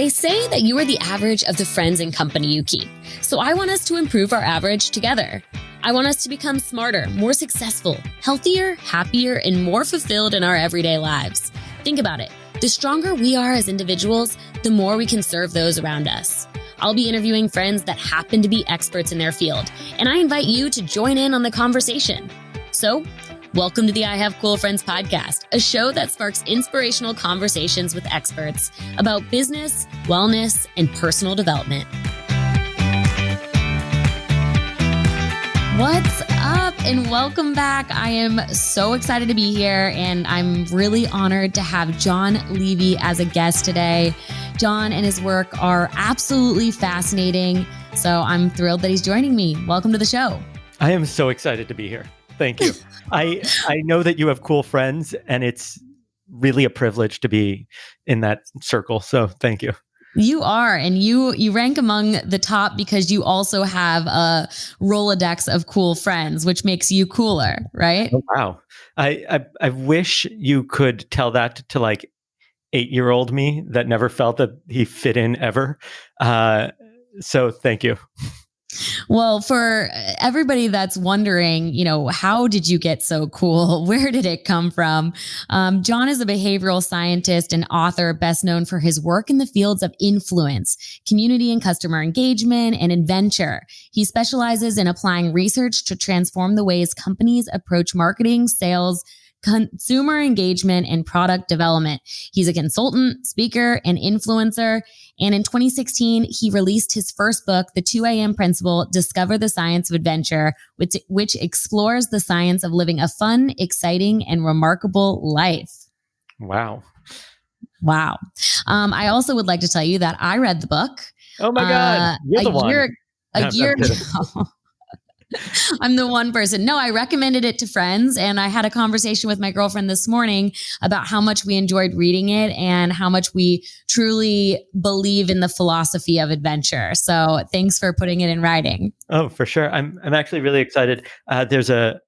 They say that you are the average of the friends and company you keep. So I want us to improve our average together. I want us to become smarter, more successful, healthier, happier, and more fulfilled in our everyday lives. Think about it. The stronger we are as individuals, the more we can serve those around us. I'll be interviewing friends that happen to be experts in their field, and I invite you to join in on the conversation. So, welcome to the I Have Cool Friends podcast, a show that sparks inspirational conversations with experts about business, wellness, and personal development. What's up and welcome back. I am so excited to be here and I'm really honored to have Jon Levy as a guest today. Jon and his work are absolutely fascinating, so I'm thrilled that he's joining me. Welcome to the show. I am so excited to be here. Thank you. I know that you have cool friends and it's really a privilege to be in that circle, so thank you. You are, and you rank among the top because you also have a Rolodex of cool friends, which makes you cooler, right? Oh, wow. I wish you could tell that to like 8-year-old me that never felt that he fit in ever. So thank you. Well, for everybody that's wondering, how did you get so cool? Where did it come from? Jon is a behavioral scientist and author best known for his work in the fields of influence, community and customer engagement, and adventure. He specializes in applying research to transform the ways companies approach marketing, sales, consumer engagement, and product development. He's a consultant, speaker, and influencer. And in 2016, he released his first book, The 2 a.m. Principle, Discover the Science of Adventure, which explores the science of living a fun, exciting, and remarkable life. Wow. I also would like to tell you that I read the book. Oh my God. You're the one. A year ago. I'm the one person. No, I recommended it to friends and I had a conversation with my girlfriend this morning about how much we enjoyed reading it and how much we truly believe in the philosophy of adventure. So thanks for putting it in writing. Oh, for sure. I'm actually really excited. There's a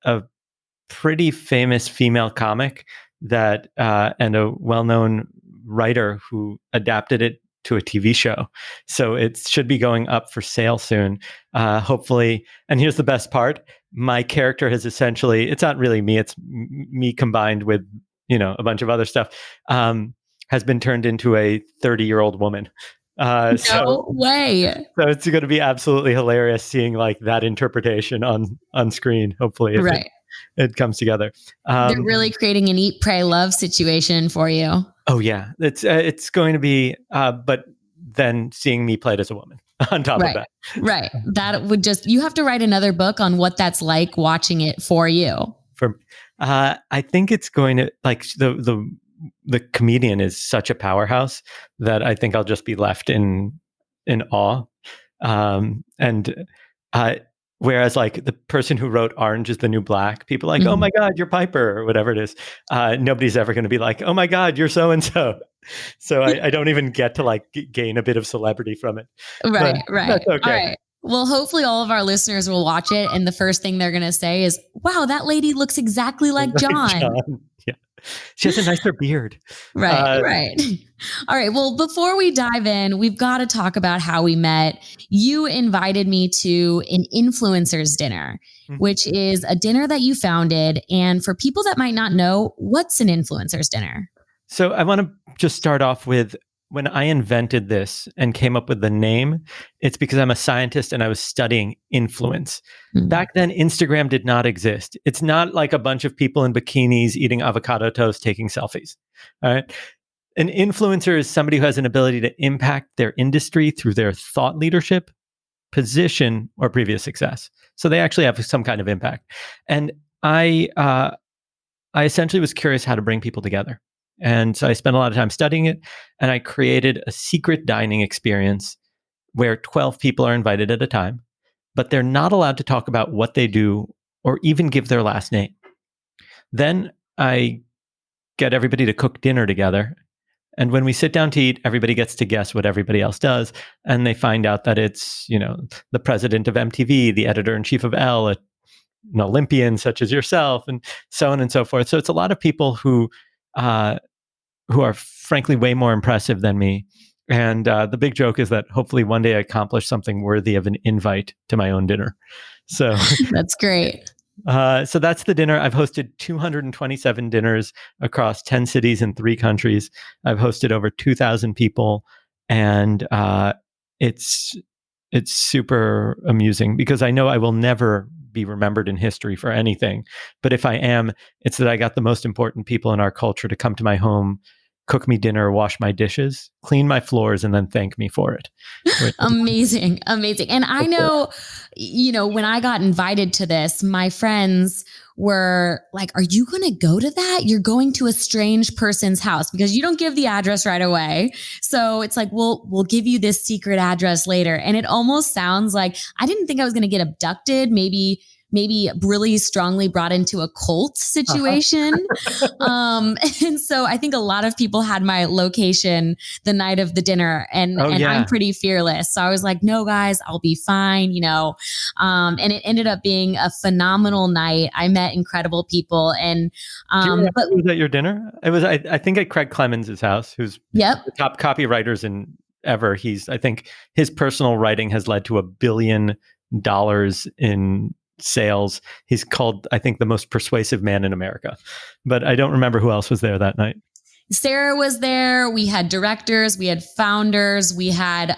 pretty famous female comic that and a well-known writer who adapted it to a TV show. So it should be going up for sale soon, hopefully. And here's the best part. My character has essentially, it's not really me, it's me combined with, a bunch of other stuff, has been turned into a 30-year-old woman. No way. So it's going to be absolutely hilarious seeing like that interpretation on screen, hopefully. Right. It comes together. They're really creating an eat, pray, love situation for you. Oh yeah, it's going to be, but then seeing me played as a woman on top of that. Right. That would you have to write another book on what that's like watching it for you. I think it's going to like the comedian is such a powerhouse that I think I'll just be left in awe. Whereas like the person who wrote Orange is the New Black, people are like, oh my God, you're Piper or whatever it is. Nobody's ever going to be like, oh my God, you're so-and-so. So I don't even get to like gain a bit of celebrity from it. Right. That's okay. All right. Well, hopefully all of our listeners will watch it. And the first thing they're going to say is, wow, that lady looks exactly like Jon. Yeah. She has a nicer beard. Right. All right. Well, before we dive in, we've got to talk about how we met. You invited me to an influencers dinner, which is a dinner that you founded. And for people that might not know, what's an influencers dinner? So I want to just start off with when I invented this and came up with the name, it's because I'm a scientist and I was studying influence. Back then, Instagram did not exist. It's not like a bunch of people in bikinis eating avocado toast, taking selfies. All right. An influencer is somebody who has an ability to impact their industry through their thought leadership, position, or previous success. So they actually have some kind of impact. And I essentially was curious how to bring people together. And so I spent a lot of time studying it, and I created a secret dining experience where 12 people are invited at a time, but they're not allowed to talk about what they do or even give their last name. Then I get everybody to cook dinner together. And when we sit down to eat, everybody gets to guess what everybody else does. And they find out that it's, the president of MTV, the editor-in-chief of Elle, an Olympian such as yourself, and so on and so forth. So it's a lot of people who are frankly way more impressive than me. And the big joke is that hopefully one day I accomplish something worthy of an invite to my own dinner. So That's great. So that's the dinner. I've hosted 227 dinners across 10 cities in 3 countries. I've hosted over 2,000 people, and it's super amusing because I know I will never be remembered in history for anything. But if I am, it's that I got the most important people in our culture to come to my home, cook me dinner, wash my dishes, clean my floors, and then thank me for it. Amazing. Amazing. And I know, when I got invited to this, my friends were like, are you going to go to that? You're going to a strange person's house because you don't give the address right away. So it's like, we'll give you this secret address later. And it almost sounds like I didn't think I was going to get abducted, maybe really strongly brought into a cult situation. And so I think a lot of people had my location the night of the dinner, and I'm pretty fearless. So I was like, no, guys, I'll be fine, and it ended up being a phenomenal night. I met incredible people. And, do you remember who was at your dinner? It was, I think, at Craig Clemens' house, who's the top copywriters in ever. I think his personal writing has led to $1 billion in sales. He's called, I think, the most persuasive man in America. But I don't remember who else was there that night. Sarah was there. We had directors, we had founders, we had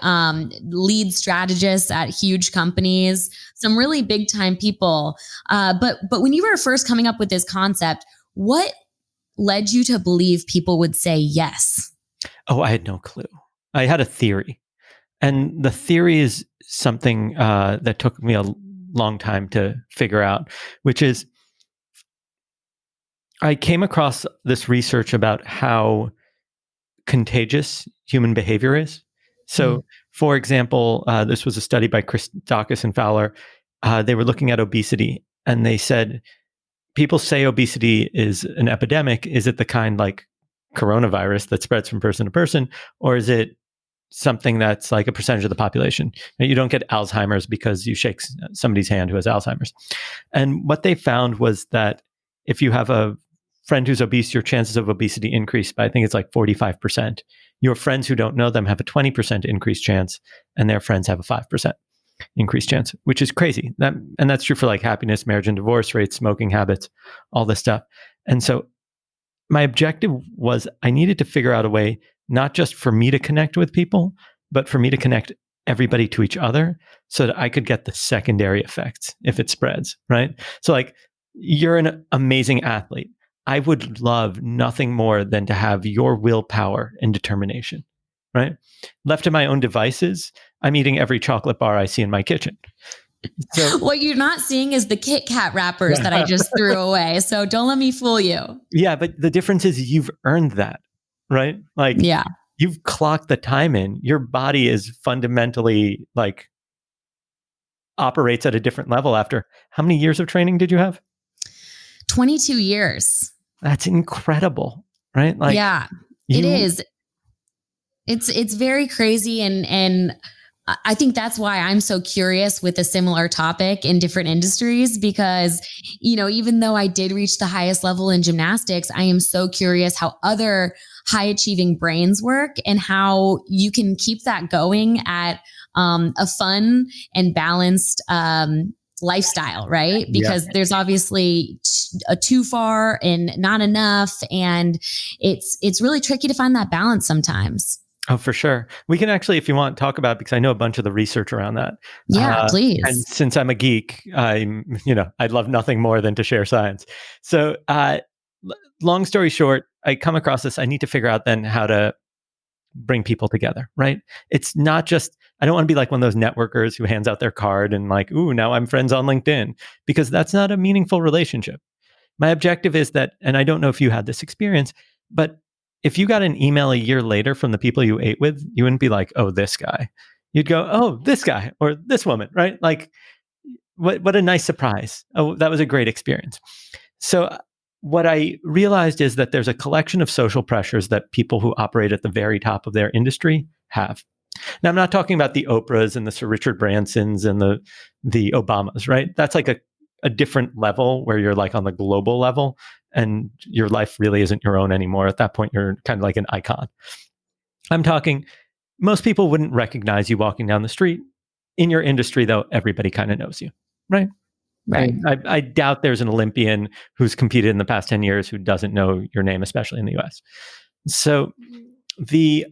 lead strategists at huge companies, some really big time people. But when you were first coming up with this concept, what led you to believe people would say yes? Oh, I had no clue. I had a theory. And the theory is something that took me a long time to figure out, which is I came across this research about how contagious human behavior is. So, for example, this was a study by Chris Dawkins and Fowler. They were looking at obesity, and they said, people say obesity is an epidemic. Is it the kind like coronavirus that spreads from person to person, or is it something that's like a percentage of the population? You don't get Alzheimer's because you shake somebody's hand who has Alzheimer's. And what they found was that if you have a friend who's obese, your chances of obesity increase by, I think it's like 45%. Your friends who don't know them have a 20% increased chance, and their friends have a 5% increased chance, which is crazy. And that's true for like happiness, marriage and divorce rates, smoking habits, all this stuff. And so my objective was I needed to figure out a way not just for me to connect with people, but for me to connect everybody to each other so that I could get the secondary effects if it spreads, right? So like, you're an amazing athlete. I would love nothing more than to have your willpower and determination, right? Left to my own devices, I'm eating every chocolate bar I see in my kitchen. So, what you're not seeing is the Kit Kat wrappers that I just threw away. So don't let me fool you. Yeah, but the difference is you've earned that, right? Like, you've clocked the time in. Your body is fundamentally like operates at a different level after how many years of training did you have? 22 years. That's incredible, right? Like, it is. It's very crazy. And I think that's why I'm so curious with a similar topic in different industries, because, even though I did reach the highest level in gymnastics, I am so curious how other high achieving brains work and how you can keep that going at a fun and balanced lifestyle, right? Because there's obviously a too far and not enough. And it's really tricky to find that balance sometimes. Oh, for sure. We can actually, if you want, talk about it because I know a bunch of the research around that. Yeah, please. And since I'm a geek, I'd love nothing more than to share science. So long story short, I come across this. I need to figure out then how to bring people together, right? It's not just, I don't want to be like one of those networkers who hands out their card and like, ooh, now I'm friends on LinkedIn, because that's not a meaningful relationship. My objective is that, and I don't know if you had this experience, but if you got an email a year later from the people you ate with, you wouldn't be like, oh, this guy. You'd go, oh, this guy or this woman, right? Like, what a nice surprise. Oh, that was a great experience. So what I realized is that there's a collection of social pressures that people who operate at the very top of their industry have. Now, I'm not talking about the Oprahs and the Sir Richard Bransons and the Obamas, right? That's like a different level where you're like on the global level and your life really isn't your own anymore. At that point, you're kind of like an icon. I'm talking most people wouldn't recognize you walking down the street. In your industry, though, everybody kind of knows you, right? Right. I doubt there's an Olympian who's competed in the past 10 years who doesn't know your name, especially in the US. So the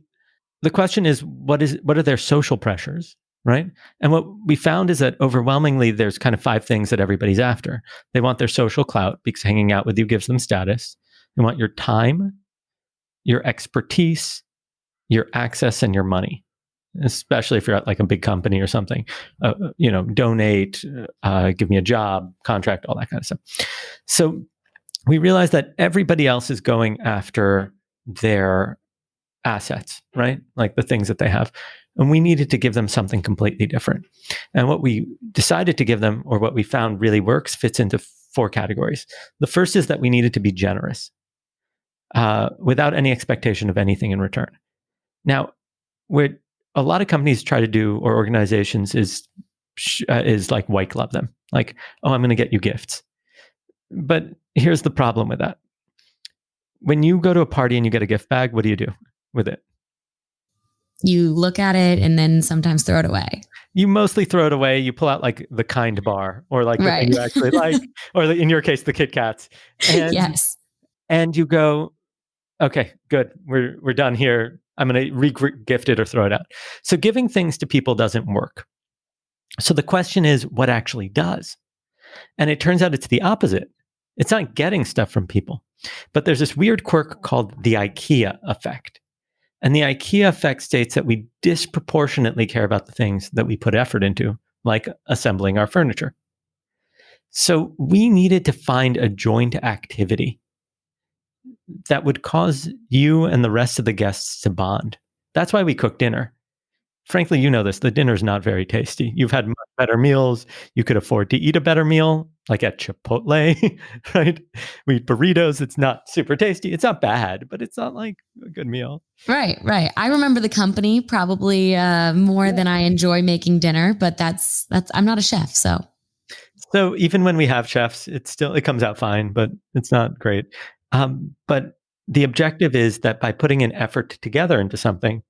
question is, what are their social pressures, right? And what we found is that overwhelmingly, there's kind of 5 things that everybody's after. They want their social clout because hanging out with you gives them status. They want your time, your expertise, your access, and your money. Especially if you're at like a big company or something, donate, give me a job, contract, all that kind of stuff. So we realized that everybody else is going after their assets, right? Like the things that they have. And we needed to give them something completely different. And what we decided to give them, or what we found really works, fits into 4 categories. The first is that we needed to be generous without any expectation of anything in return. Now, where a lot of companies try to do, or organizations, is like white glove them. Like, oh, I'm going to get you gifts. But here's the problem with that. When you go to a party and you get a gift bag, what do you do with it? You look at it and then sometimes throw it away. You mostly throw it away. You pull out like the kind bar, or like the thing you actually like, or in your case, the Kit Kats. And, yes. And you go, okay, good. We're done here. I'm going to re-gift it or throw it out. So giving things to people doesn't work. So the question is, what actually does? And it turns out it's the opposite. It's not getting stuff from people. But there's this weird quirk called the IKEA effect. And the IKEA effect states that we disproportionately care about the things that we put effort into, like assembling our furniture. So we needed to find a joint activity that would cause you and the rest of the guests to bond. That's why we cook dinner. Frankly, you know this, the dinner's not very tasty. You've had much better meals. You could afford to eat a better meal, like at Chipotle, right? We eat burritos. It's not super tasty. It's not bad, but it's not like a good meal. Right. I remember the company probably more than I enjoy making dinner, but that's I'm not a chef, so. So even when we have chefs, it comes out fine, but it's not great. But the objective is that by putting an effort together into something,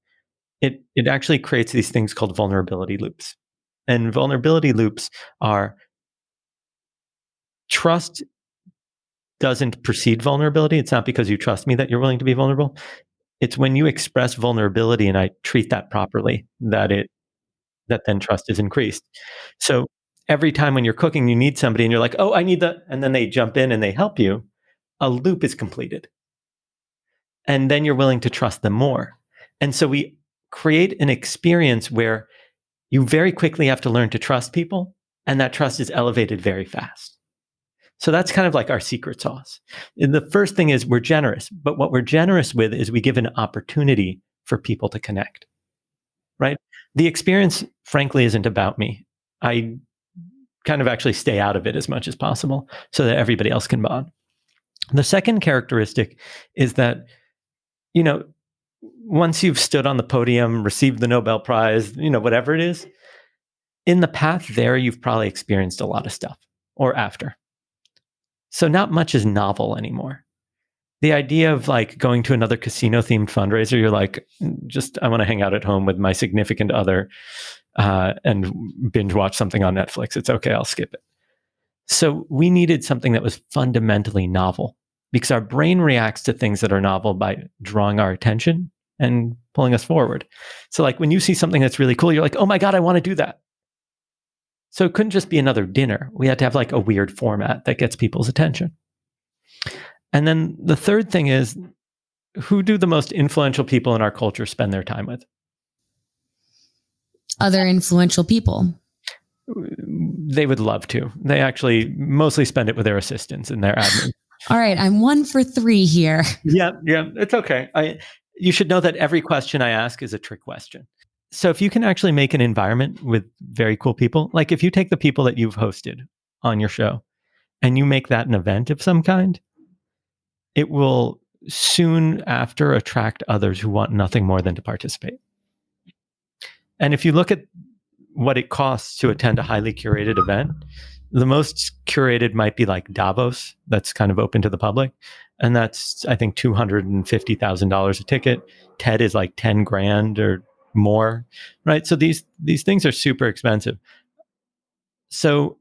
it actually creates these things called vulnerability loops. And vulnerability loops are trust doesn't precede vulnerability. It's not because you trust me that you're willing to be vulnerable. It's when you express vulnerability and I treat that properly that then trust is increased. So every time when you're cooking, you need somebody and you're like, oh, I need that. And then they jump in and they help you. A loop is completed. And then you're willing to trust them more. And so we create an experience where you very quickly have to learn to trust people, and that trust is elevated very fast. So that's kind of like our secret sauce. And the first thing is we're generous, but what we're generous with is we give an opportunity for people to connect, right? The experience, frankly, isn't about me. I kind of actually stay out of it as much as possible so that everybody else can bond. The second characteristic is that, once you've stood on the podium, received the Nobel Prize, whatever it is, in the path there, you've probably experienced a lot of stuff, or after. So not much is novel anymore. The idea of like going to another casino themed fundraiser, you're like, I want to hang out at home with my significant other and binge watch something on Netflix. It's okay, I'll skip it. So we needed something that was fundamentally novel, because our brain reacts to things that are novel by drawing our attention and pulling us forward. So like when you see something that's really cool, you're like, oh my God, I want to do that. So it couldn't just be another dinner. We had to have like a weird format that gets people's attention. And then the third thing is, who do the most influential people in our culture spend their time with? Other influential people. They would love to. They actually mostly spend it with their assistants and their admin. All right, I'm 1 for 3 here. Yeah, it's okay. You should know that every question I ask is a trick question. So if you can actually make an environment with very cool people, like if you take the people that you've hosted on your show and you make that an event of some kind, it will soon after attract others who want nothing more than to participate. And if you look at what it costs to attend a highly curated event, the most curated might be like Davos, that's kind of open to the public. And that's, I think, $250,000 a ticket. TED is like 10 grand or more, right? So these things are super expensive. So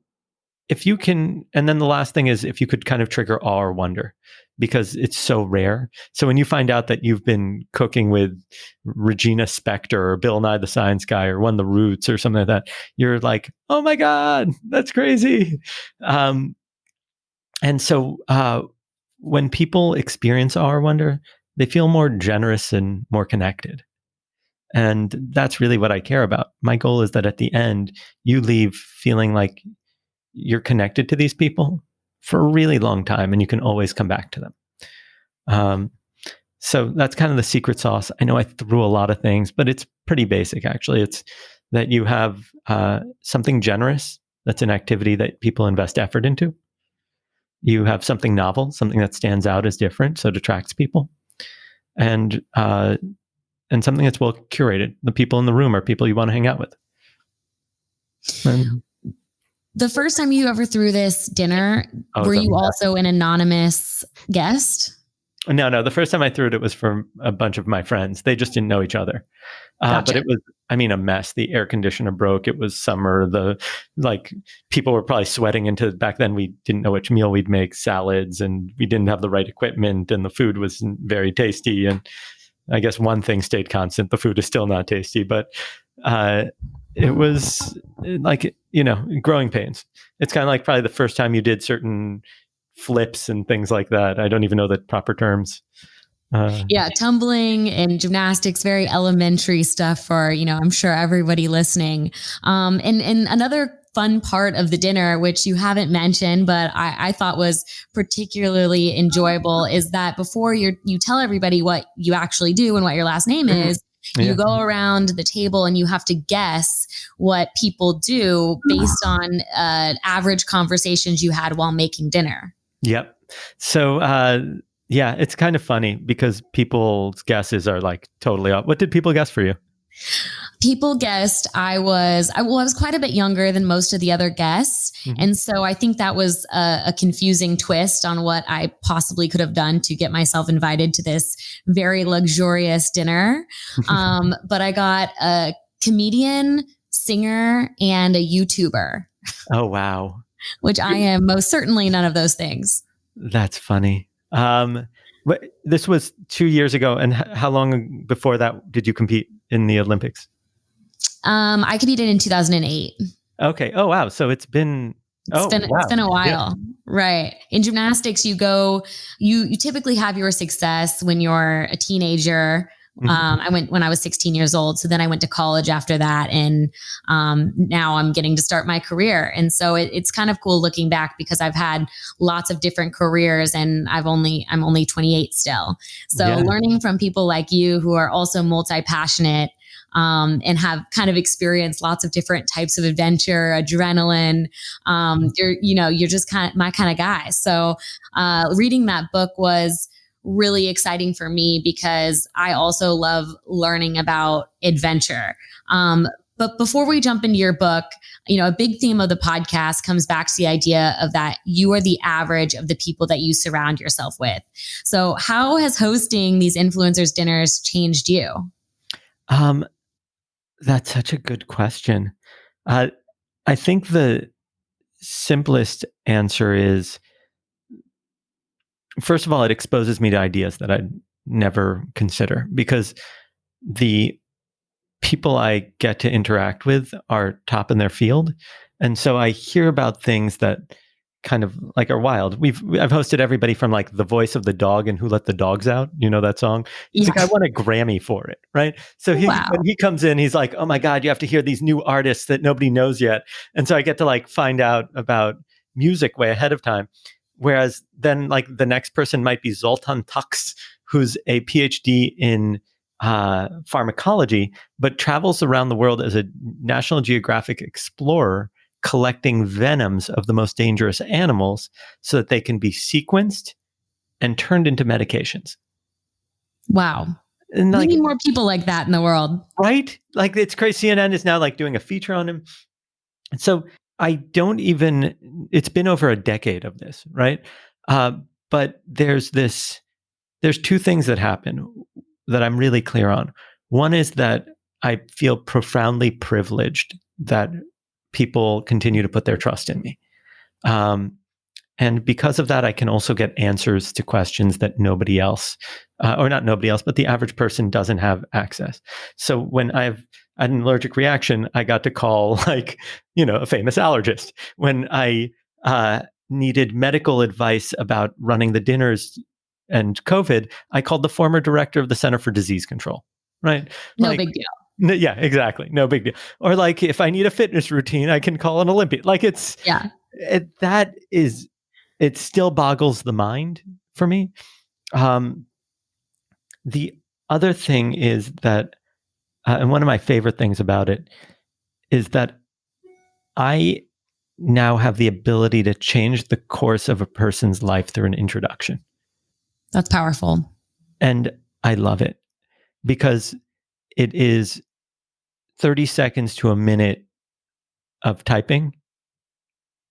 if you can, and then the last thing is if you could kind of trigger awe or wonder, because it's so rare. So when you find out that you've been cooking with Regina Spektor or Bill Nye the Science Guy or one of the Roots or something like that, you're like, oh my God, that's crazy. And so when people experience awe or wonder, they feel more generous and more connected. And that's really what I care about. My goal is that at the end, you leave feeling like you're connected to these people for a really long time and you can always come back to them. So that's kind of the secret sauce. I know I threw a lot of things, but it's pretty basic, actually. It's that you have something generous that's an activity that people invest effort into. You have something novel, something that stands out as different, so it attracts people. And something that's well curated. The people in the room are people you want to hang out with. And the first time you ever threw this dinner, were you also an anonymous guest? No. The first time I threw it, it was from a bunch of my friends. They just didn't know each other. Gotcha. But it was, a mess. The air conditioner broke. It was summer. People were probably sweating back then we didn't know which meal we'd make, salads, and we didn't have the right equipment, and the food wasn't very tasty. And I guess one thing stayed constant. The food is still not tasty, but it was growing pains. It's kind of like probably the first time you did certain flips and things like that. I don't even know the proper terms. Tumbling and gymnastics, very elementary stuff for, I'm sure everybody listening. And another fun part of the dinner, which you haven't mentioned, but I thought was particularly enjoyable, is that before you tell everybody what you actually do and what your last name is, you go around the table and you have to guess what people do based on average conversations you had while making dinner. Yep. So, it's kind of funny because people's guesses are like totally off. What did people guess for you? People guessed I was quite a bit younger than most of the other guests. Mm-hmm. And so I think that was a confusing twist on what I possibly could have done to get myself invited to this very luxurious dinner. But I got a comedian, singer, and a YouTuber. Oh, wow. Which I am most certainly none of those things. That's funny. This was 2 years ago. And how long before that did you compete in the Olympics? I competed in 2008. Okay. Oh, wow. So it's been a while. Yeah. Right. In gymnastics, you typically have your success when you're a teenager. Mm-hmm. I went when I was 16 years old. So then I went to college after that. And now I'm getting to start my career. And so it's kind of cool looking back because I've had lots of different careers and I'm only 28 still. So learning from people like you who are also multi-passionate and have kind of experienced lots of different types of adventure, adrenaline. You're just kind of my kind of guy. So reading that book was really exciting for me because I also love learning about adventure. But before we jump into your book, a big theme of the podcast comes back to the idea of that you are the average of the people that you surround yourself with. So how has hosting these influencers dinners changed you? That's such a good question. I think the simplest answer is, first of all, it exposes me to ideas that I'd never consider because the people I get to interact with are top in their field. And so I hear about things that kind of like are wild. I've hosted everybody from like the voice of the dog and Who Let the Dogs Out. You know that song? He's like, I won a Grammy for it, right? So when he comes in, he's like, oh my God, you have to hear these new artists that nobody knows yet. And so I get to like find out about music way ahead of time. Whereas then like the next person might be Zoltan Tux, who's a PhD in pharmacology, but travels around the world as a National Geographic explorer, collecting venoms of the most dangerous animals so that they can be sequenced and turned into medications. Wow. And we need more people like that in the world. Right? Like it's crazy. CNN is now like doing a feature on him. And so it's been over a decade of this, right? But there's two things that happen that I'm really clear on. One is that I feel profoundly privileged that people continue to put their trust in me. And because of that, I can also get answers to questions that nobody else, or not nobody else, but the average person doesn't have access. So when I've had an allergic reaction, I got to call a famous allergist. When I needed medical advice about running the dinners and COVID, I called the former director of the Center for Disease Control, right? No big deal. Yeah, exactly. No big deal. Or if I need a fitness routine, I can call an Olympian. It still boggles the mind for me. The other thing is that, and one of my favorite things about it is that I now have the ability to change the course of a person's life through an introduction. That's powerful. And I love it because it is 30 seconds to a minute of typing.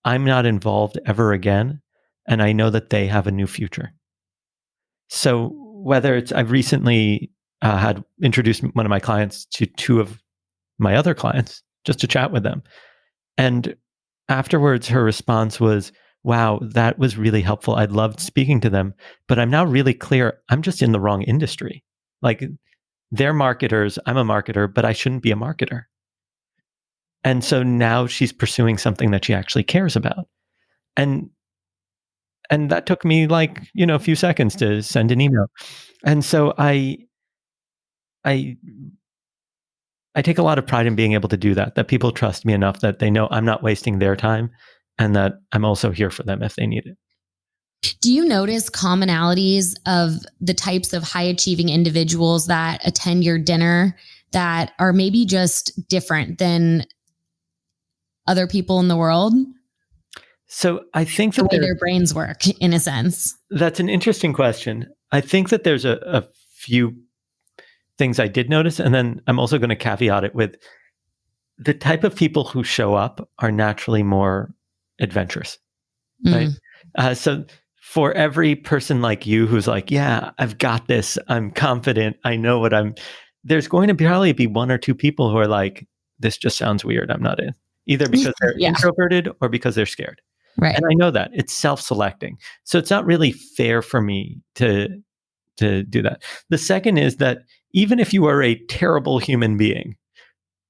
I'm not involved ever again. And I know that they have a new future. So whether I've recently had introduced one of my clients to two of my other clients just to chat with them. And afterwards, her response was, wow, that was really helpful. I loved speaking to them, but I'm now really clear. I'm just in the wrong industry. They're marketers. I'm a marketer, but I shouldn't be a marketer. And so now she's pursuing something that she actually cares about. And that took me a few seconds to send an email. And so I take a lot of pride in being able to do that people trust me enough that they know I'm not wasting their time and that I'm also here for them if they need it. Do you notice commonalities of the types of high achieving individuals that attend your dinner that are maybe just different than other people in the world? So I think that the way their brains work, in a sense. That's an interesting question. I think that there's a few things I did notice, and then I'm also going to caveat it with the type of people who show up are naturally more adventurous, right? So for every person like you who's like, yeah, I've got this, I'm confident, I know what there's going to probably be one or two people who are like, this just sounds weird, I'm not in. Either because they're introverted or because they're scared. Right. And I know that. It's self-selecting. So it's not really fair for me to do that. The second is that even if you are a terrible human being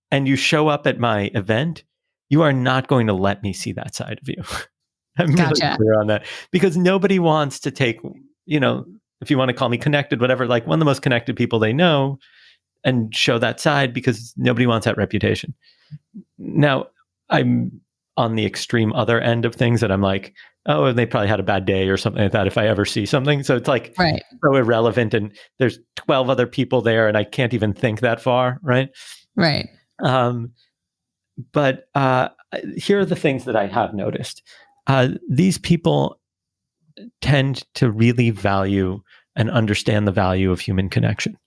and you show up at my event, you are not going to let me see that side of you. I'm really clear on that because nobody wants to take, if you want to call me connected, whatever, one of the most connected people they know and show that side because nobody wants that reputation. Now, I'm on the extreme other end of things that I'm like, oh, they probably had a bad day or something like that if I ever see something. So it's so irrelevant and there's 12 other people there and I can't even think that far, right? Right. But here are the things that I have noticed. These people tend to really value and understand the value of human connection.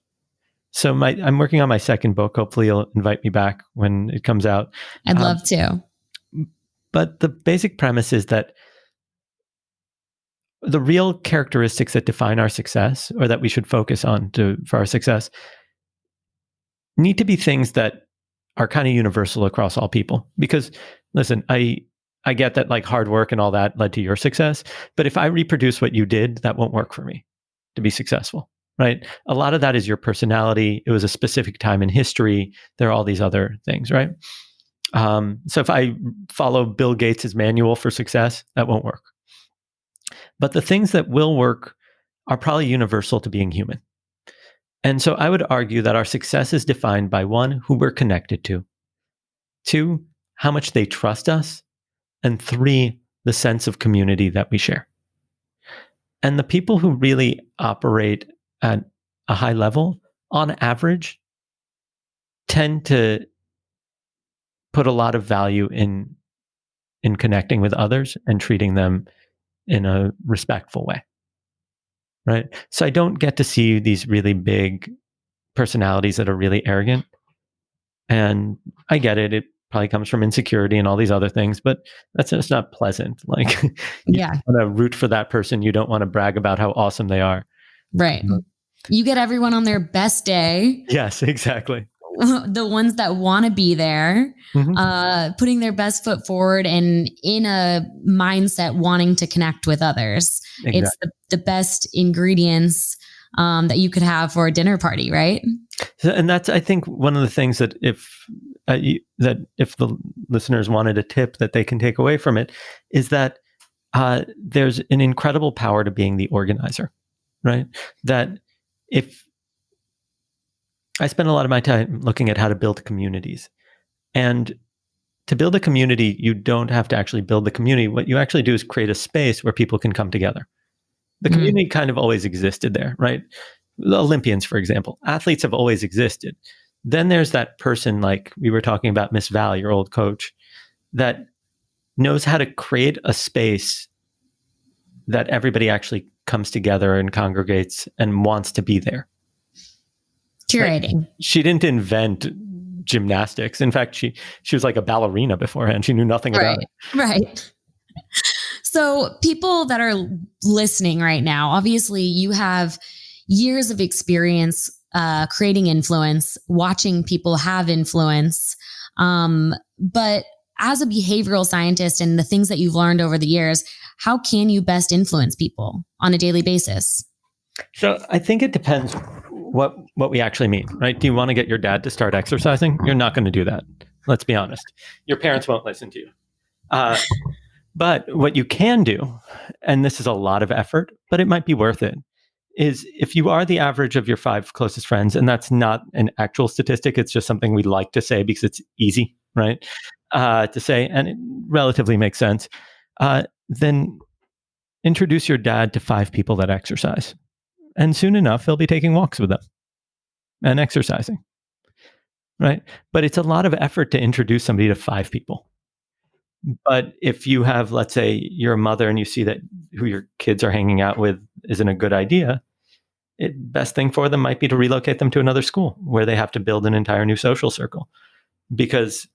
So I'm working on my second book. Hopefully you'll invite me back when it comes out. I'd love to. But the basic premise is that the real characteristics that define our success or that we should focus on for our success need to be things that are kind of universal across all people. Because listen, I get that hard work and all that led to your success. But if I reproduce what you did, that won't work for me to be successful, right? A lot of that is your personality. It was a specific time in history. There are all these other things, right? So if I follow Bill Gates' manual for success, that won't work. But the things that will work are probably universal to being human. And so I would argue that our success is defined by one, who we're connected to, two, how much they trust us, and three, the sense of community that we share. And the people who really operate at a high level, on average, tend to put a lot of value in connecting with others and treating them in a respectful way, right? So I don't get to see these really big personalities that are really arrogant. And I get it. It probably comes from insecurity and all these other things, but that's just not pleasant. You want to root for that person. You don't want to brag about how awesome they are. Right. You get everyone on their best day. Yes, exactly. the ones that want to be there, putting their best foot forward and in a mindset wanting to connect with others. Exactly. It's the best ingredients that you could have for a dinner party, right? So, and that's, I think, one of the things that if the listeners wanted a tip that they can take away from it is that there's an incredible power to being the organizer, right? That if I spend a lot of my time looking at how to build communities, and to build a community, you don't have to actually build the community. What you actually do is create a space where people can come together. The community kind of always existed there, right? The Olympians, for example, athletes have always existed. Then there's that person, like we were talking about, Miss Val, your old coach, that knows how to create a space that everybody actually comes together and congregates and wants to be there. Curating. Right? She didn't invent gymnastics. In fact, she was like a ballerina beforehand. She knew nothing about it. Right. So people that are listening right now, obviously you have years of experience creating influence, watching people have influence. But as a behavioral scientist and the things that you've learned over the years, how can you best influence people on a daily basis? So I think it depends what we actually mean, right? Do you want to get your dad to start exercising? You're not going to do that. Let's be honest. Your parents won't listen to you. But what you can do, and this is a lot of effort, but it might be worth it, is if you are the average of your 5 closest friends, and that's not an actual statistic, it's just something we like to say because it's easy, right? To say, and it relatively makes sense, then introduce your dad to 5 people that exercise. And soon enough, he'll be taking walks with them and exercising, right? But it's a lot of effort to introduce somebody to 5 people. But if you have, let's say, you're a mother and you see that who your kids are hanging out with isn't a good idea, best thing for them might be to relocate them to another school where they have to build an entire new social circle, because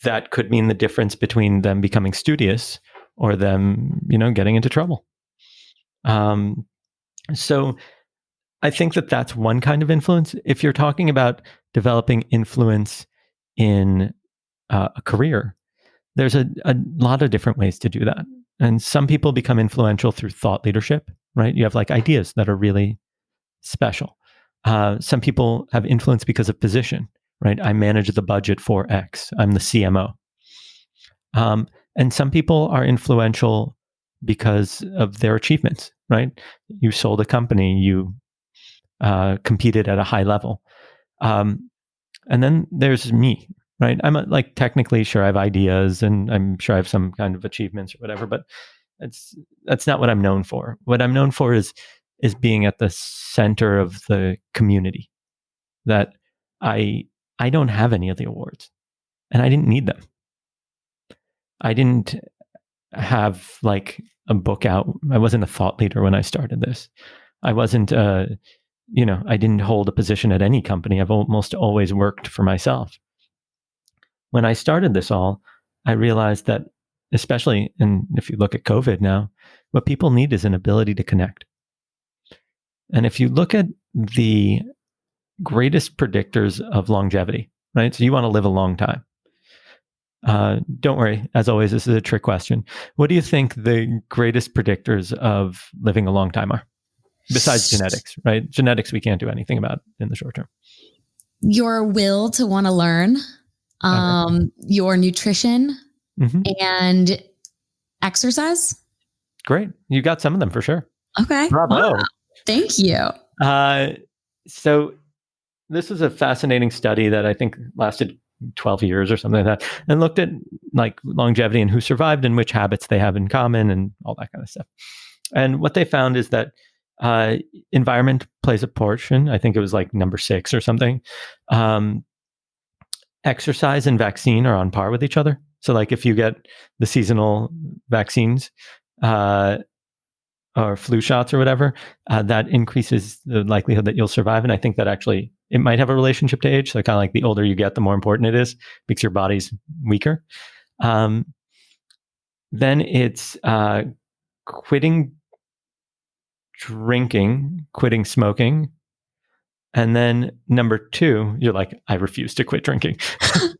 that could mean the difference between them becoming studious or them, getting into trouble. So I think that that's one kind of influence. If you're talking about developing influence in a career, there's a lot of different ways to do that. And some people become influential through thought leadership, right? You have like ideas that are really special. Some people have influence because of position, right? I manage the budget for X. I'm the CMO. And some people are influential because of their achievements, right? You sold a company, you competed at a high level. And then there's me, right? I'm like technically sure I have ideas and I'm sure I have some kind of achievements or whatever, but that's not what I'm known for. What I'm known for is being at the center of the community. That I don't have any of the awards, and I didn't need them. I didn't have like a book out. I wasn't a thought leader when I started this. I wasn't I didn't hold a position at any company. I've almost always worked for myself. When I started this all, I realized that, especially, and if you look at COVID now, what people need is an ability to connect. And if you look at the greatest predictors of longevity, right? So you want to live a long time. Don't worry, as always, this is a trick question. What do you think the greatest predictors of living a long time are? Besides genetics, right? Genetics we can't do anything about in the short term. Your will to want to learn, your nutrition, and exercise. Great. You got some of them for sure. Okay. Bravo. Wow. Thank you. So this is a fascinating study that I think lasted 12 years or something like that, and looked at like longevity and who survived and which habits they have in common and all that kind of stuff. And what they found is that environment plays a portion. I think it was like number 6 or something. Exercise and vaccine are on par with each other. So like if you get the seasonal vaccines or flu shots or whatever, that increases the likelihood that you'll survive. And I think that actually it might have a relationship to age. So kind of like the older you get, the more important it is because your body's weaker. Then it's quitting drinking, quitting smoking, And then number 2, you're like, I refuse to quit drinking.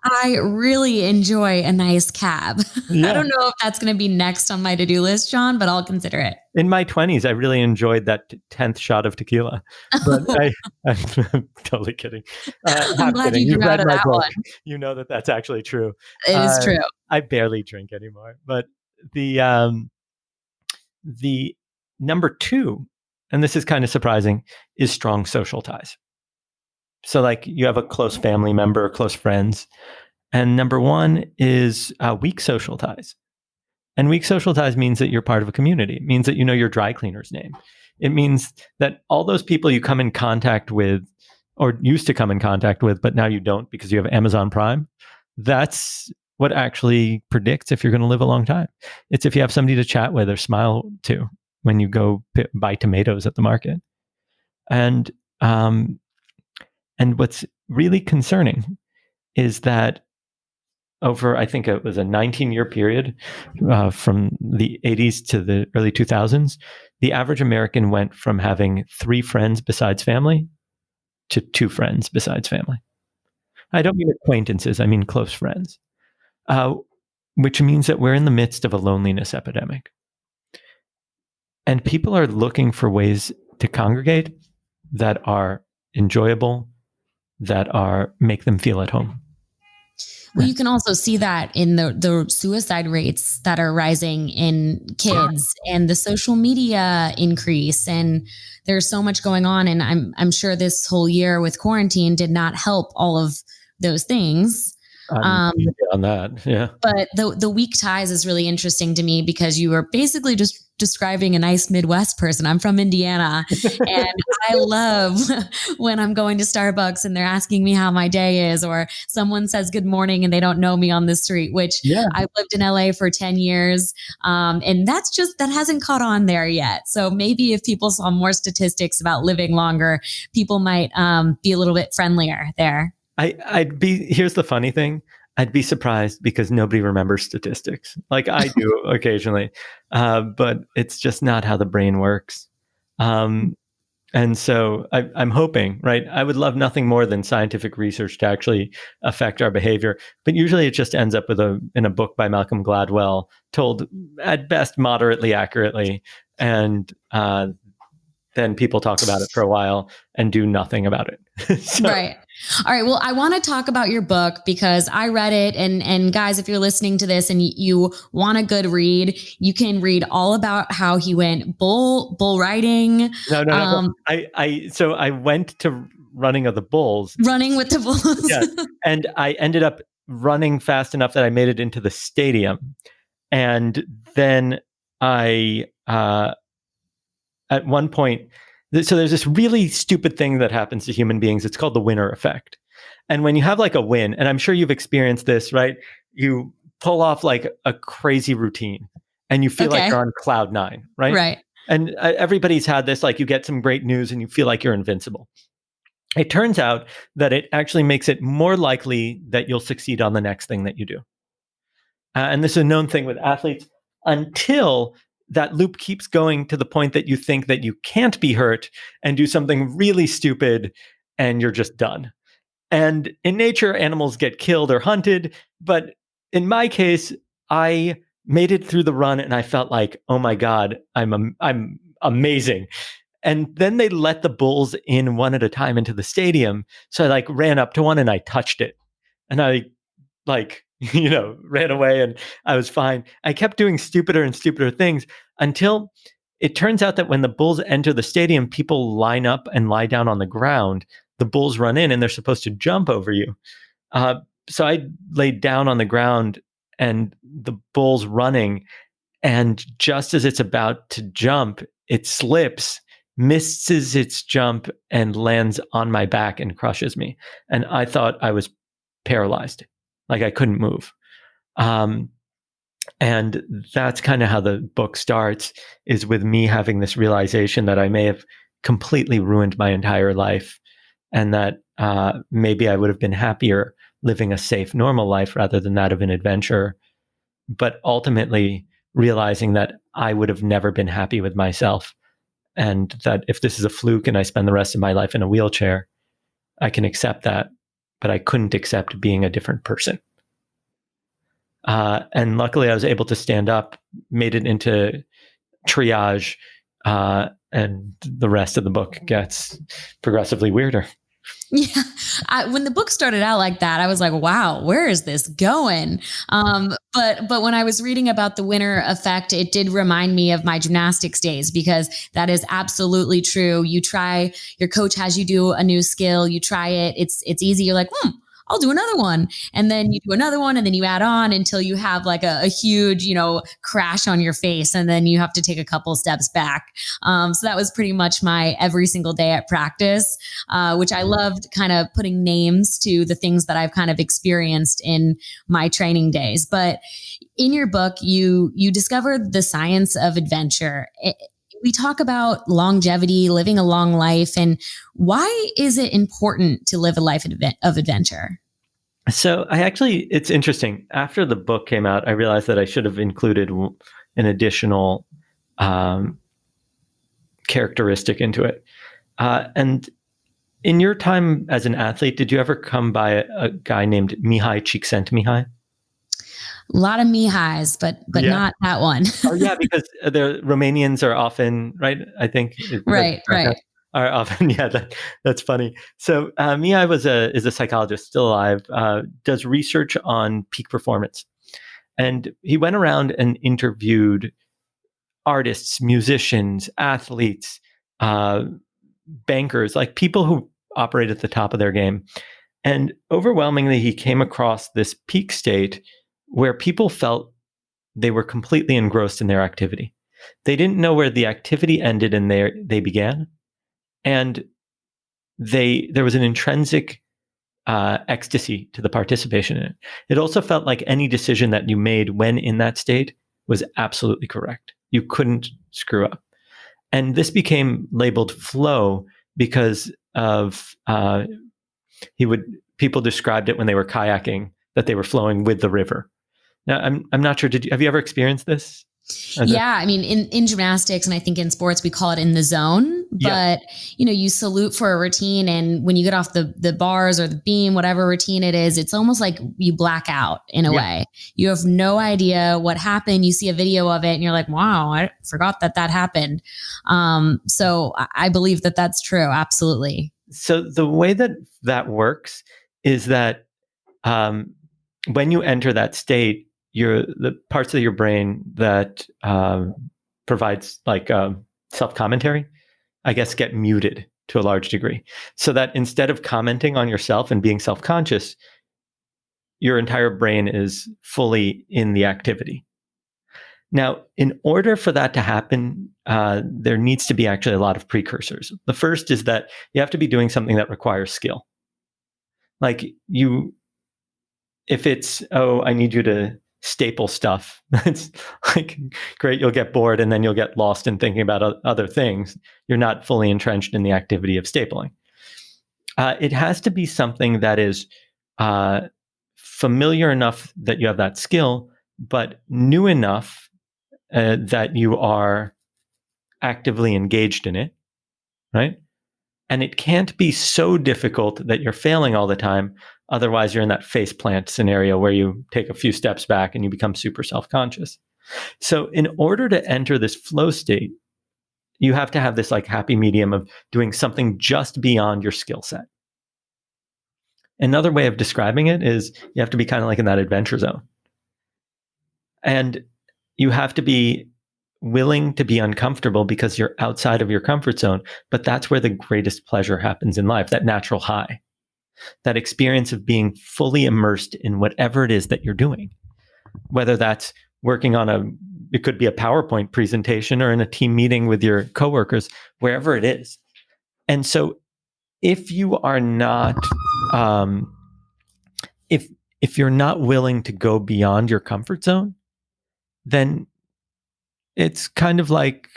I really enjoy a nice cab. I Yeah. don't know if that's going to be next on my to-do list, Jon, but I'll consider it. In my 20s, I really enjoyed that 10th shot of tequila. But I'm totally kidding. I'm Half glad kidding. you You've grew out read of my that book. one. You know that that's actually true. It is true. I barely drink anymore. But the number 2, and this is kind of surprising, is strong social ties. So like you have a close family member, close friends. And number 1 is weak social ties. And weak social ties means that you're part of a community. It means that you know your dry cleaner's name. It means that all those people you come in contact with or used to come in contact with, but now you don't because you have Amazon Prime, that's what actually predicts if you're going to live a long time. It's if you have somebody to chat with or smile to when you go buy tomatoes at the market. And what's really concerning is that over, I think it was a 19-year period from the 80s to the early 2000s, the average American went from having 3 friends besides family to 2 friends besides family. I don't mean acquaintances, I mean close friends, which means that we're in the midst of a loneliness epidemic. And people are looking for ways to congregate that are enjoyable, that make them feel at home. Well, you can also see that in the suicide rates that are rising in kids and the social media increase. And there's so much going on. And I'm sure this whole year with quarantine did not help all of those things. On that, yeah. But the weak ties is really interesting to me because you were basically just describing a nice Midwest person. I'm from Indiana, and I love when I'm going to Starbucks and they're asking me how my day is, or someone says good morning and they don't know me on the street, which I've lived in LA for 10 years. And that hasn't caught on there yet. So maybe if people saw more statistics about living longer, people might be a little bit friendlier there. Here's the funny thing. I'd be surprised because nobody remembers statistics. Like I do occasionally, but it's just not how the brain works. And so I'm hoping, right? I would love nothing more than scientific research to actually affect our behavior. But usually it just ends up in a book by Malcolm Gladwell, told at best moderately accurately. And then people talk about it for a while and do nothing about it. Right. All right. Well, I want to talk about your book because I read it. And guys, if you're listening to this and you want a good read, you can read all about how he went bull riding. No. So I went to running of the bulls. Running with the bulls. Yeah. And I ended up running fast enough that I made it into the stadium. And then at one point, so there's this really stupid thing that happens to human beings. It's called the winner effect. And when you have like a win, and I'm sure you've experienced this, right? You pull off like a crazy routine and you feel like you're on cloud 9, right? Right. And everybody's had this, like you get some great news and you feel like you're invincible. It turns out that it actually makes it more likely that you'll succeed on the next thing that you do. And this is a known thing with athletes until that loop keeps going to the point that you think that you can't be hurt and do something really stupid and you're just done. And in nature, animals get killed or hunted. But in my case, I made it through the run and I felt like, oh my God, I'm amazing. And then they let the bulls in one at a time into the stadium. So I like ran up to one and I touched it. And I ran away and I was fine. I kept doing stupider and stupider things until it turns out that when the bulls enter the stadium, people line up and lie down on the ground. The bulls run in and they're supposed to jump over you. So I laid down on the ground and the bull's running. And just as it's about to jump, it slips, misses its jump, and lands on my back and crushes me. And I thought I was paralyzed. Like I couldn't move. And that's kind of how the book starts, is with me having this realization that I may have completely ruined my entire life and that maybe I would have been happier living a safe, normal life rather than that of an adventurer. But ultimately realizing that I would have never been happy with myself, and that if this is a fluke and I spend the rest of my life in a wheelchair, I can accept that, but I couldn't accept being a different person. And luckily, I was able to stand up, made it into triage, and the rest of the book gets progressively weirder. Yeah. When the book started out like that, I was like, wow, where is this going? But when I was reading about the winner effect, it did remind me of my gymnastics days, because that is absolutely true. You try, your coach has you do a new skill, you try it, it's easy. You're like, I'll do another one. And then you do another one, and then you add on until you have like a huge, crash on your face. And then you have to take a couple steps back. So that was pretty much my every single day at practice, which I loved, kind of putting names to the things that I've kind of experienced in my training days. But in your book, you discovered the science of adventure. We talk about longevity, living a long life, and why is it important to live a life of adventure? So it's interesting. After the book came out, I realized that I should have included an additional characteristic into it. And in your time as an athlete, did you ever come by a guy named Mihai Csikszentmihalyi? A lot of Mihais, but yeah. Not that one. Oh yeah, because the Romanians are often, right? I think right. Are often, yeah. That's funny. So Mihai is a psychologist, still alive, does research on peak performance, and he went around and interviewed artists, musicians, athletes, bankers, like people who operate at the top of their game, and overwhelmingly, he came across this peak state where people felt they were completely engrossed in their activity. They didn't know where the activity ended and they began. And there was an intrinsic ecstasy to the participation in it. It also felt like any decision that you made when in that state was absolutely correct. You couldn't screw up. And this became labeled flow because of people described it when they were kayaking, that they were flowing with the river. Now, I'm not sure. Have you ever experienced this? Yeah. I mean, in gymnastics, and I think in sports, we call it in the zone, but you salute for a routine. And when you get off the bars or the beam, whatever routine it is, it's almost like you black out in a way. You have no idea what happened. You see a video of it and you're like, wow, I forgot that happened. So I believe that that's true. Absolutely. So the way that works is that, when you enter that state, the parts of your brain that provides like self-commentary, I guess, get muted to a large degree. So that instead of commenting on yourself and being self-conscious, your entire brain is fully in the activity. Now, in order for that to happen, there needs to be actually a lot of precursors. The first is that you have to be doing something that requires skill. Like if it's, I need you to staple stuff, it's like, great, you'll get bored and then you'll get lost in thinking about other things. You're not fully entrenched in the activity of stapling. It has to be something that is familiar enough that you have that skill, but new enough that you are actively engaged in it, right? And it can't be so difficult that you're failing all the time. Otherwise, you're in that face plant scenario where you take a few steps back and you become super self-conscious. So in order to enter this flow state, you have to have this like happy medium of doing something just beyond your skill set. Another way of describing it is you have to be kind of like in that adventure zone. And you have to be willing to be uncomfortable because you're outside of your comfort zone. But that's where the greatest pleasure happens in life, that natural high, that experience of being fully immersed in whatever it is that you're doing, whether that's working on it could be a PowerPoint presentation or in a team meeting with your coworkers, wherever it is. And so if you are not, if you're not willing to go beyond your comfort zone, then it's kind of like,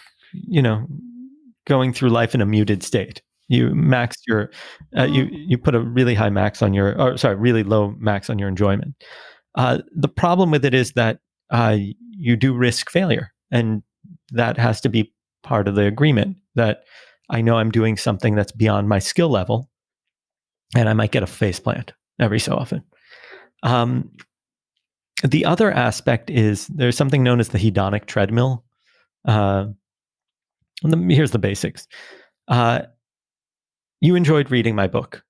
going through life in a muted state. You max your, you put a really high max on really low max on your enjoyment. The problem with it is that you do risk failure, and that has to be part of the agreement, that I know I'm doing something that's beyond my skill level, and I might get a faceplant every so often. The other aspect is there's something known as the hedonic treadmill. Here's the basics. You enjoyed reading my book,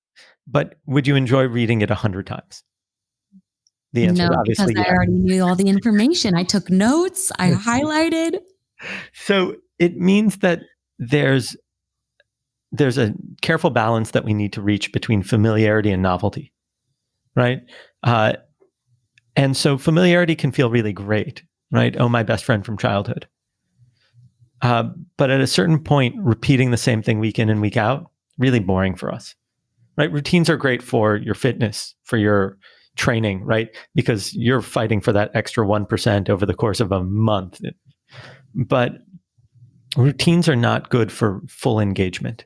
but would you enjoy reading it 100 times? The answer is No, because obviously I yes. already knew all the information. I took notes. I highlighted. So it means that there's a careful balance that we need to reach between familiarity and novelty, right? And so familiarity can feel really great, right? Oh, my best friend from childhood. But at a certain point, repeating the same thing week in and week out, really boring for us, right? Routines are great for your fitness, for your training, right? Because you're fighting for that extra 1% over the course of a month. But routines are not good for full engagement,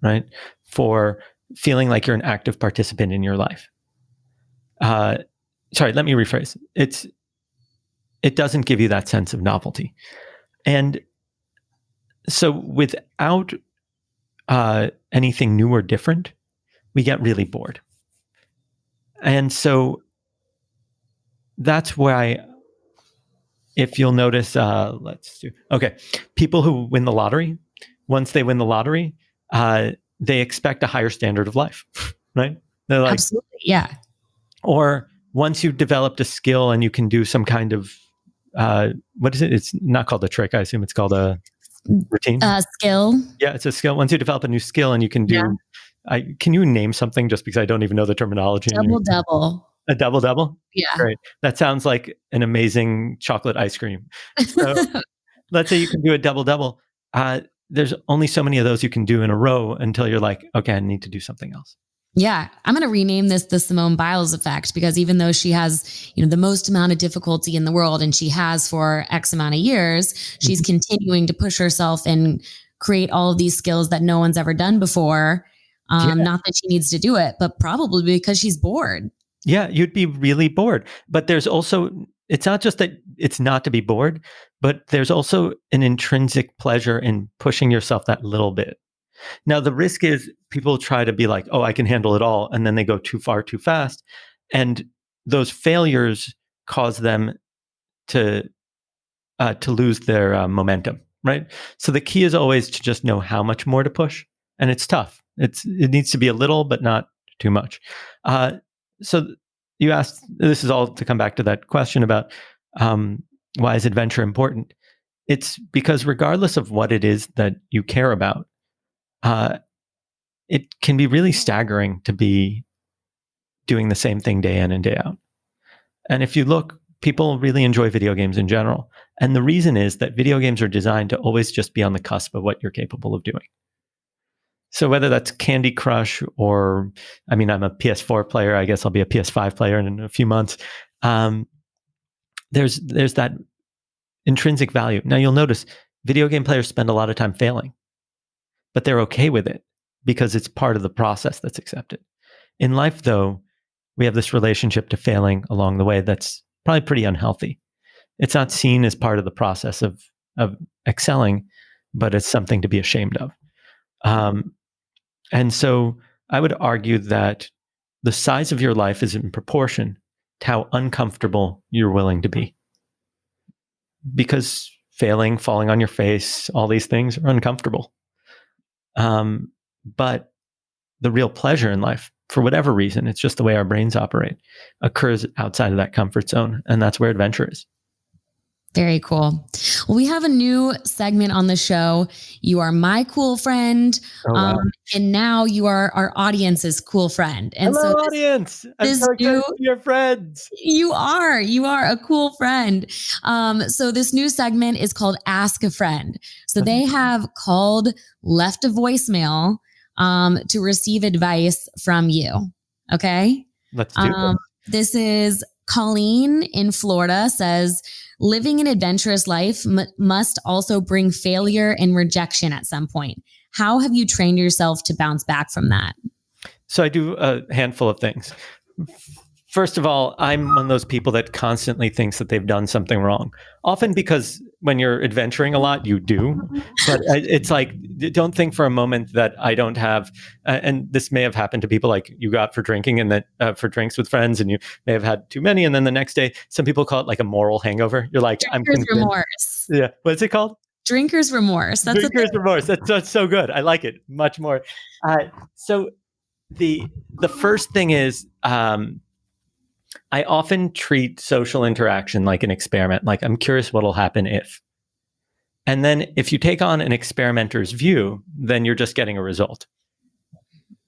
right? For feeling like you're an active participant in your life. Sorry, let me rephrase. It doesn't give you that sense of novelty. And so without anything new or different, we get really bored. And so that's why, if you'll notice, people who win the lottery, once they win the lottery, they expect a higher standard of life, right? They're like, absolutely, yeah. Or once you've developed a skill and you can do some kind of, what is it? It's not called a trick. I assume it's called a routine. Skill. Yeah, it's a skill. Once you develop a new skill and you can do, can you name something just because I don't even know the terminology? Double. A double? Yeah. Great. That sounds like an amazing chocolate ice cream. So let's say you can do a double. There's only so many of those you can do in a row until you're like, okay, I need to do something else. Yeah, I'm going to rename this the Simone Biles effect, because even though she has, the most amount of difficulty in the world, and she has for X amount of years, she's continuing to push herself and create all of these skills that no one's ever done before. Not that she needs to do it, but probably because she's bored. Yeah, you'd be really bored. But there's also, it's not just that it's not to be bored, but there's also an intrinsic pleasure in pushing yourself that little bit. Now, the risk is people try to be like, oh, I can handle it all. And then they go too far, too fast. And those failures cause them to lose their momentum, right? So the key is always to just know how much more to push. And it's tough. It needs to be a little, but not too much. So you asked, this is all to come back to that question about why is adventure important? It's because regardless of what it is that you care about, it can be really staggering to be doing the same thing day in and day out. And if you look, people really enjoy video games in general. And the reason is that video games are designed to always just be on the cusp of what you're capable of doing. So whether that's Candy Crush or, I'm a PS4 player, I guess I'll be a PS5 player in a few months. There's that intrinsic value. Now you'll notice video game players spend a lot of time failing, but they're okay with it because it's part of the process that's accepted. In life, though, we have this relationship to failing along the way that's probably pretty unhealthy. It's not seen as part of the process of excelling, but it's something to be ashamed of. And so I would argue that the size of your life is in proportion to how uncomfortable you're willing to be. Because failing, falling on your face, all these things are uncomfortable. But the real pleasure in life, for whatever reason, it's just the way our brains operate, occurs outside of that comfort zone. And that's where adventure is. Very cool. Well, we have a new segment on the show. You are my cool friend. Oh, wow. And now you are our audience's cool friend. And hello, audience. I'm so excited to be your friends. You are a cool friend. So this new segment is called Ask a Friend. So they have called, left a voicemail to receive advice from you. Okay. Let's do it. This is Colleen in Florida says, living an adventurous life must also bring failure and rejection at some point. How have you trained yourself to bounce back from that? So I do a handful of things. First of all, I'm one of those people that constantly thinks that they've done something wrong. Often because when you're adventuring a lot, you do. But it's like, don't think for a moment that I don't have, and this may have happened to people, like you go out for drinking and that for drinks with friends and you may have had too many. And then the next day, some people call it like a moral hangover. You're like, I'm Drinker's convinced. remorse. Yeah. What's it called? Drinker's remorse. That's Drinker's remorse. That's so good. I like it much more. So the first thing is, I often treat social interaction like an experiment. Like, I'm curious what'll happen if. And then if you take on an experimenter's view, then you're just getting a result,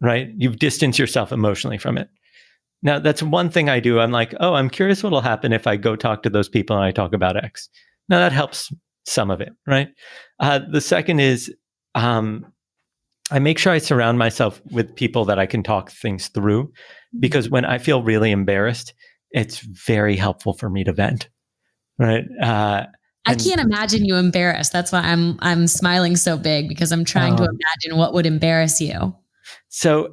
right? You've distanced yourself emotionally from it. Now, that's one thing I do. I'm like, oh, I'm curious what'll happen if I go talk to those people and I talk about X. Now, that helps some of it, right? The second is I make sure I surround myself with people that I can talk things through, because when I feel really embarrassed, it's very helpful for me to vent, right? I can't imagine you embarrassed. That's why I'm smiling so big, because I'm trying to imagine what would embarrass you. So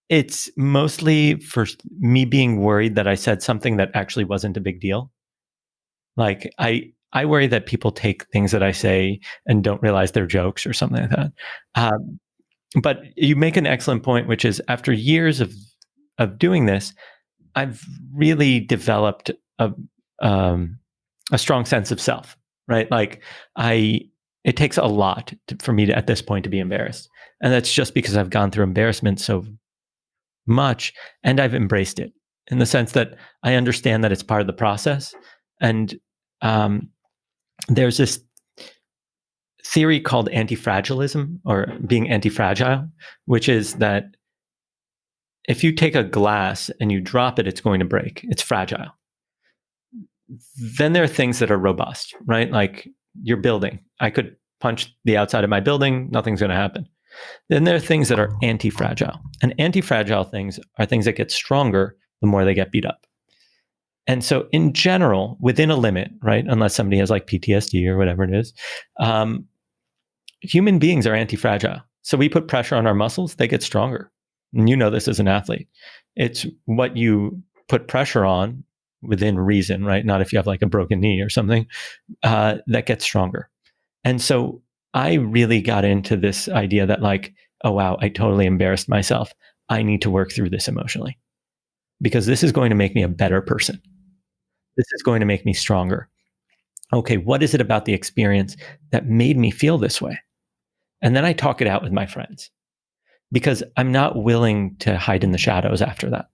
it's mostly for me being worried that I said something that actually wasn't a big deal. Like I worry that people take things that I say and don't realize they're jokes or something like that. But you make an excellent point, which is after years of doing this, I've really developed a strong sense of self, right? Like it takes a lot for me to, at this point, to be embarrassed. And that's just because I've gone through embarrassment so much and I've embraced it, in the sense that I understand that it's part of the process. And there's this theory called anti-fragilism, or being anti-fragile, which is that if you take a glass and you drop it, it's going to break. It's fragile. Then there are things that are robust, right? Like your building. I could punch the outside of my building, nothing's going to happen. Then there are things that are anti-fragile. And anti-fragile things are things that get stronger the more they get beat up. And so in general, within a limit, right? Unless somebody has like PTSD or whatever it is, human beings are anti-fragile. So we put pressure on our muscles, they get stronger. And you know this as an athlete. It's what you put pressure on within reason, right? Not if you have like a broken knee or something, that gets stronger. And so I really got into this idea that like, oh, wow, I totally embarrassed myself. I need to work through this emotionally, because this is going to make me a better person. This is going to make me stronger. Okay, what is it about the experience that made me feel this way? And then I talk it out with my friends, because I'm not willing to hide in the shadows after that,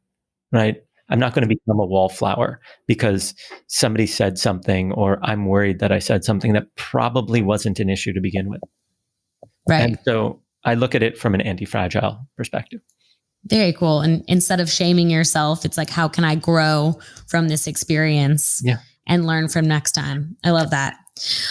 right? I'm not going to become a wallflower because somebody said something, or I'm worried that I said something that probably wasn't an issue to begin with. Right. And so I look at it from an anti-fragile perspective. Very cool. And instead of shaming yourself, it's like, how can I grow from this experience and learn from next time? I love that.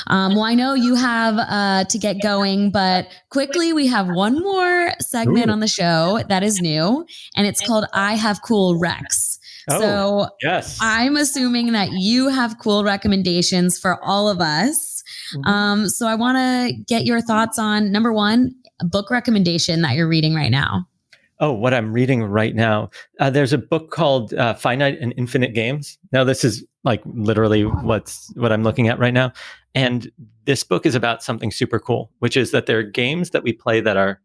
Well, I know you have to get going, but quickly, we have one more segment on the show that is new, and it's called I Have Cool Recs. So yes, I'm assuming that you have cool recommendations for all of us. So I want to get your thoughts on, number one, a book recommendation that you're reading right now. Oh, what I'm reading right now. There's a book called Finite and Infinite Games. Now, this is like literally what I'm looking at right now. And this book is about something super cool, which is that there are games that we play that are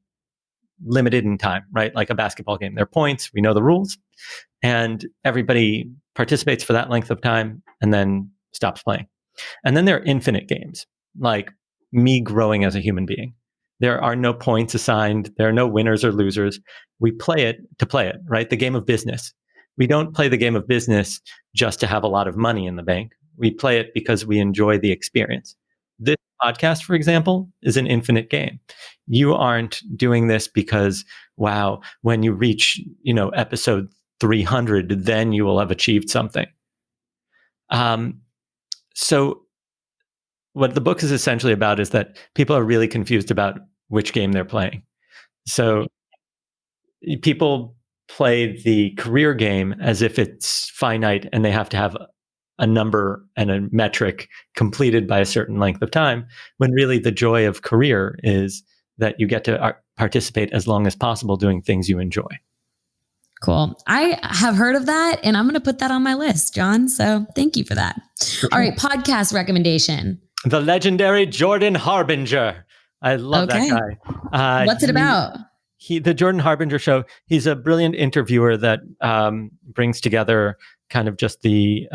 limited in time, right? Like a basketball game. There are points, we know the rules, and everybody participates for that length of time and then stops playing. And then there are infinite games, like me growing as a human being. There are no points assigned. There are no winners or losers. We play it to play it, right? The game of business. We don't play the game of business just to have a lot of money in the bank. We play it because we enjoy the experience. This podcast, for example, is an infinite game. You aren't doing this because, wow, when you reach, episode 300, then you will have achieved something. So what the book is essentially about is that people are really confused about which game they're playing. So people play the career game as if it's finite and they have to have a number and a metric completed by a certain length of time, when really the joy of career is that you get to participate as long as possible doing things you enjoy. Cool. I have heard of that, and I'm going to put that on my list, Jon. So thank you for that. All right. Podcast recommendation. The legendary Jordan Harbinger. I love that guy. What's it about? The Jordan Harbinger Show. He's a brilliant interviewer that brings together kind of just the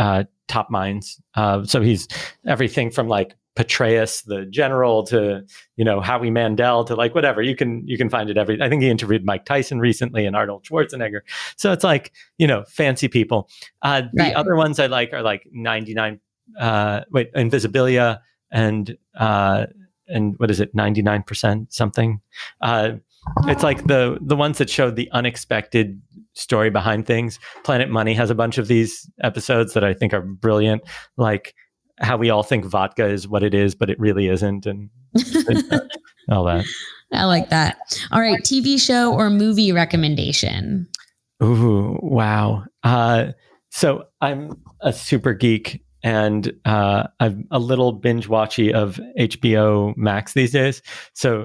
top minds. So he's everything from like Petraeus, the general, to Howie Mandel, to like whatever. You can find it I think he interviewed Mike Tyson recently and Arnold Schwarzenegger. So it's like fancy people. The other ones I like are like 99. Invisibilia and what is it? 99% something. It's like the ones that show the unexpected story behind things. Planet Money has a bunch of these episodes that I think are brilliant, like how we all think vodka is what it is, but it really isn't, and all that. I like that. All right, TV show or movie recommendation? Ooh, wow. So I'm a super geek, and I'm a little binge watchy of HBO Max these days. So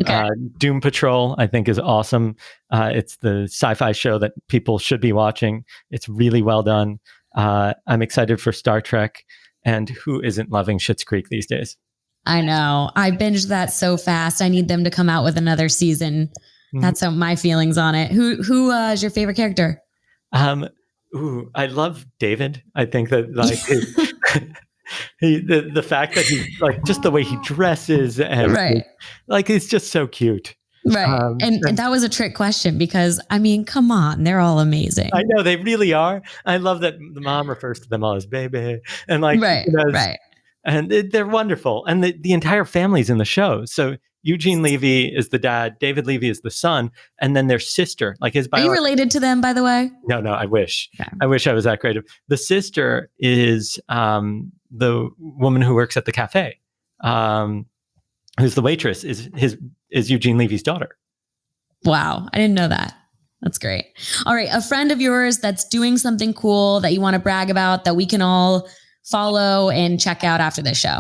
Doom Patrol, I think, is awesome. It's the sci-fi show that people should be watching. It's really well done. I'm excited for Star Trek. And who isn't loving Schitt's Creek these days? I know. I binged that so fast. I need them to come out with another season. That's my feelings on it. Who is your favorite character? I love David. I think that like the fact that he like just the way he dresses and like it's just so cute. Right. And that was a trick question because, I mean, come on, they're all amazing. I know they really are. I love that the mom refers to them all as baby and like, and they're wonderful. And the entire family's in the show. So Eugene Levy is the dad, David Levy is the son, and then their sister, like his Are you related to them, by the way? No, I wish. Okay. I wish I was that creative. The sister is the woman who works at the cafe. Who's the waitress is Eugene Levy's daughter. Wow. I didn't know that. That's great. All right. A friend of yours that's doing something cool that you want to brag about that we can all follow and check out after this show.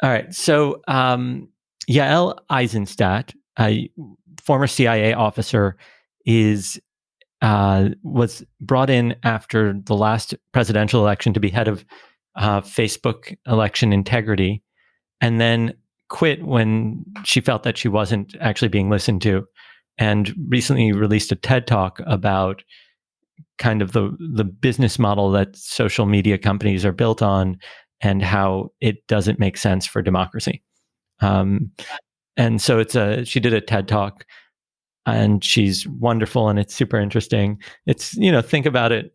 All right. So Yael Eisenstadt, a former CIA officer, was brought in after the last presidential election to be head of Facebook election integrity, and then quit when she felt that she wasn't actually being listened to, and recently released a TED Talk about kind of the business model that social media companies are built on and how it doesn't make sense for democracy. And so she did a TED Talk, and she's wonderful and it's super interesting. It's, think about it.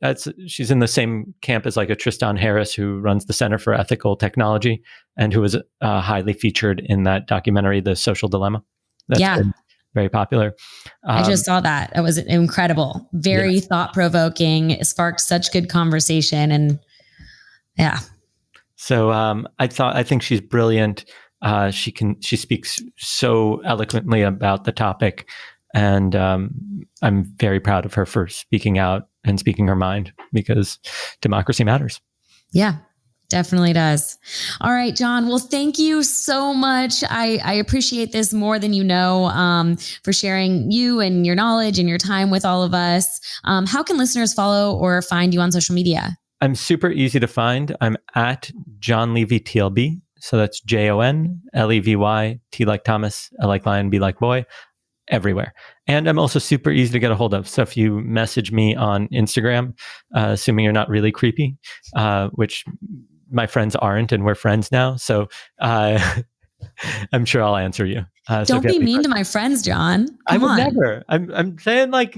She's in the same camp as like a Tristan Harris, who runs the Center for Ethical Technology and who was highly featured in that documentary, The Social Dilemma. That's been very popular. I just saw that. It was incredible. Very thought-provoking. It sparked such good conversation. And So I think she's brilliant. She speaks so eloquently about the topic. And I'm very proud of her for speaking out and speaking her mind, because democracy matters. Yeah, definitely does. All right, Jon. Well, thank you so much. I appreciate this more than you know, for sharing you and your knowledge and your time with all of us. How can listeners follow or find you on social media? I'm super easy to find. I'm at Jon Levy TLB. So that's JONLEVY, T like Thomas, L like lion, B like boy. Everywhere. And I'm also super easy to get a hold of. So if you message me on Instagram, assuming you're not really creepy, which my friends aren't, and we're friends now. So I'm sure I'll answer you. Don't be mean to my friends, Jon. I would never. I'm saying, like,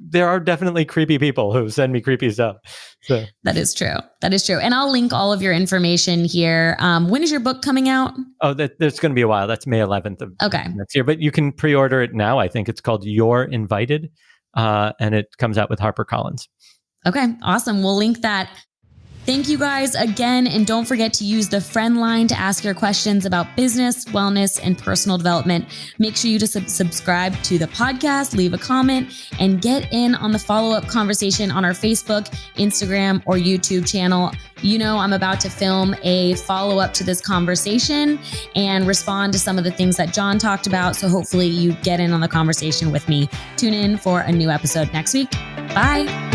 there are definitely creepy people who send me creepy stuff. So That is true. And I'll link all of your information here. When is your book coming out? Oh, there's going to be a while. That's May 11th of next year. But you can pre-order it now. I think it's called You're Invited. And it comes out with HarperCollins. Okay, awesome. We'll link that. Thank you guys again. And don't forget to use the friend line to ask your questions about business, wellness, and personal development. Make sure you subscribe to the podcast, leave a comment, and get in on the follow-up conversation on our Facebook, Instagram, or YouTube channel. I'm about to film a follow-up to this conversation and respond to some of the things that Jon talked about. So hopefully you get in on the conversation with me. Tune in for a new episode next week. Bye.